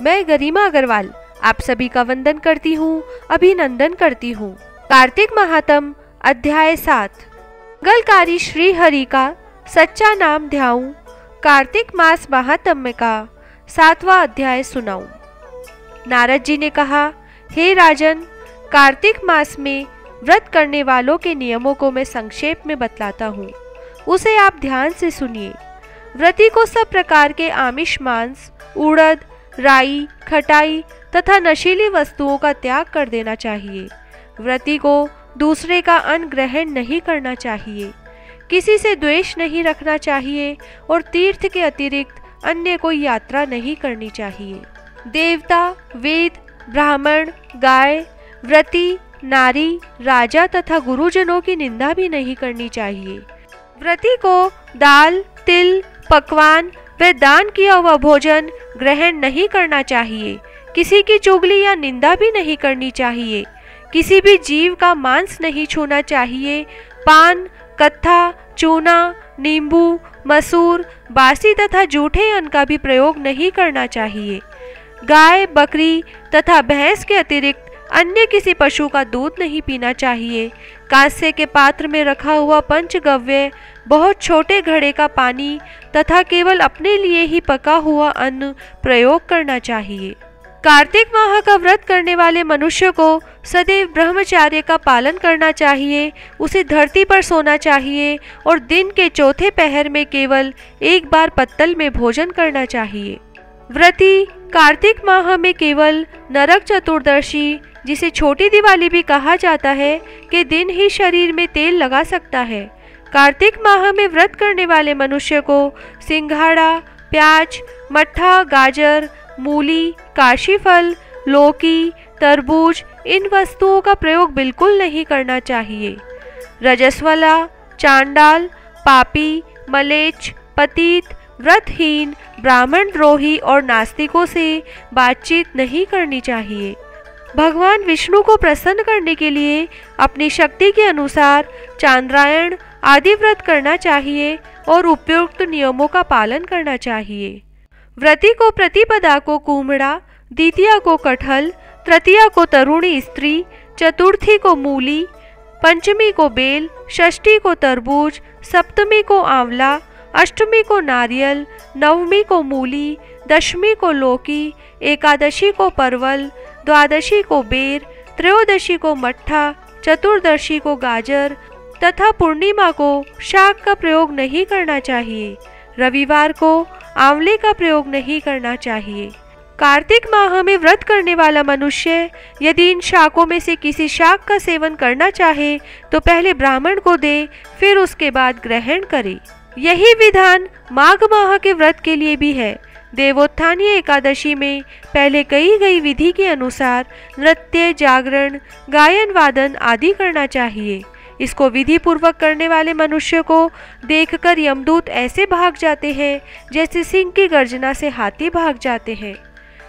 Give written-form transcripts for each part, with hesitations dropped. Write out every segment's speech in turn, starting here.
मैं गरिमा अग्रवाल आप सभी का वंदन करती हूँ, अभिनंदन करती हूँ। कार्तिक महात्म अध्याय 7। मंगलकारी श्री हरि का सच्चा नाम ध्याऊं, कार्तिक मास महात्म्य का 7वां अध्याय सुनाऊं। नारद जी ने कहा, हे राजन, कार्तिक मास में व्रत करने वालों के नियमों को मैं संक्षेप में बतलाता हूँ, उसे आप ध्यान से सुनिए। व्रती को सब प्रकार के आमिष मांस, उड़द, राई, खटाई तथा नशीली वस्तुओं का त्याग कर देना चाहिए। व्रती को दूसरे का अन्न ग्रहण नहीं करना चाहिए, किसी से द्वेष नहीं रखना चाहिए और तीर्थ के अतिरिक्त अन्य कोई यात्रा नहीं करनी चाहिए। देवता, वेद, ब्राह्मण, गाय, व्रती, नारी, राजा तथा गुरुजनों की निंदा भी नहीं करनी चाहिए। व्रती को दाल, तिल, पकवान व दान किया हुआ भोजन ग्रहण नहीं करना चाहिए। किसी की चुगली या निंदा भी नहीं करनी चाहिए। किसी भी जीव का मांस नहीं छूना चाहिए। पान, कत्था, चूना, नींबू, मसूर, बासी तथा जूठे अन्न का भी प्रयोग नहीं करना चाहिए। गाय, बकरी तथा भैंस के अतिरिक्त अन्य किसी पशु का दूध नहीं पीना चाहिए। कांसे के पात्र में रखा हुआ पंचगव्य, बहुत छोटे घड़े का पानी तथा केवल अपने लिए ही पका हुआ अन्न प्रयोग करना चाहिए। कार्तिक माह का व्रत करने वाले मनुष्य को सदैव ब्रह्मचर्य का पालन करना चाहिए। उसे धरती पर सोना चाहिए और दिन के चौथे पहर में केवल एक बार पत्तल में भोजन करना चाहिए। व्रती कार्तिक माह में केवल नरक चतुर्दशी, जिसे छोटी दिवाली भी कहा जाता है, के दिन ही शरीर में तेल लगा सकता है। कार्तिक माह में व्रत करने वाले मनुष्य को सिंघाड़ा, प्याज, मट्ठा, गाजर, मूली, काशीफल, लौकी, तरबूज इन वस्तुओं का प्रयोग बिल्कुल नहीं करना चाहिए। रजस्वला, चांडाल, पापी, मलेच्छ, पतित, व्रतहीन, ब्राह्मण द्रोही और नास्तिकों से बातचीत नहीं करनी चाहिए। भगवान विष्णु को प्रसन्न करने के लिए अपनी शक्ति के अनुसार चांद्रायण आदि व्रत करना चाहिए और उपयुक्त नियमों का पालन करना चाहिए। व्रती को प्रतिपदा को कुम्हड़ा, द्वितीया को कटहल, तृतीया को तरुणी स्त्री, चतुर्थी को मूली, पंचमी को बेल, षष्ठी को तरबूज, सप्तमी को आंवला, अष्टमी को नारियल, नवमी को मूली, दशमी को लौकी, एकादशी को परवल, द्वादशी को बेर, त्रयोदशी को मट्ठा, चतुर्दशी को गाजर तथा पूर्णिमा को शाक का प्रयोग नहीं करना चाहिए। रविवार को आंवले का प्रयोग नहीं करना चाहिए। कार्तिक माह में व्रत करने वाला मनुष्य यदि इन शाकों में से किसी शाक का सेवन करना चाहे तो पहले ब्राह्मण को दे, फिर उसके बाद ग्रहण करे। यही विधान माघ माह के व्रत के लिए भी है। देवोत्थानीय एकादशी में पहले कही गई विधि के अनुसार नृत्य, जागरण, गायन, वादन आदि करना चाहिए। इसको विधि पूर्वक करने वाले मनुष्य को देखकर यमदूत ऐसे भाग जाते हैं जैसे सिंह की गर्जना से हाथी भाग जाते हैं।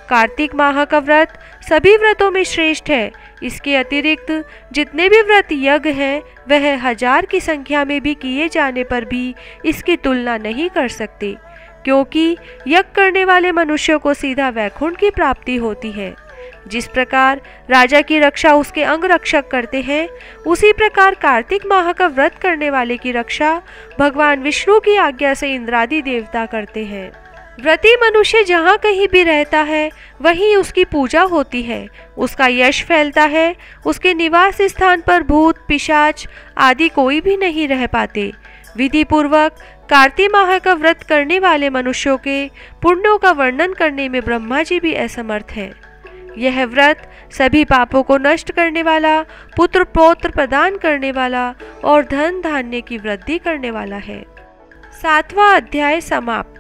कार्तिक माह का व्रत सभी व्रतों में श्रेष्ठ है। इसके अतिरिक्त जितने भी व्रत यज्ञ हैं वह 1000 की संख्या में भी किए जाने पर भी इसकी तुलना नहीं कर सकते, क्योंकि यज्ञ करने वाले मनुष्य को सीधा वैकुंठ की प्राप्ति होती है। जिस प्रकार राजा की रक्षा उसके अंग रक्षक करते हैं, उसी प्रकार कार्तिक माह का व्रत करने वाले की रक्षा भगवान विष्णु की आज्ञा से इंद्रादि देवता करते हैं। व्रती मनुष्य जहाँ कहीं भी रहता है वहीं उसकी पूजा होती है, उसका यश फैलता है। उसके निवास स्थान पर भूत, पिशाच आदि कोई भी नहीं रह पाते। विधि पूर्वक कार्तिक माह का व्रत करने वाले मनुष्यों के पुण्यों का वर्णन करने में ब्रह्मा जी भी असमर्थ हैं। यह व्रत सभी पापों को नष्ट करने वाला, पुत्र पौत्र प्रदान करने वाला और धन धान्य की वृद्धि करने वाला है। 7वां अध्याय समाप्त।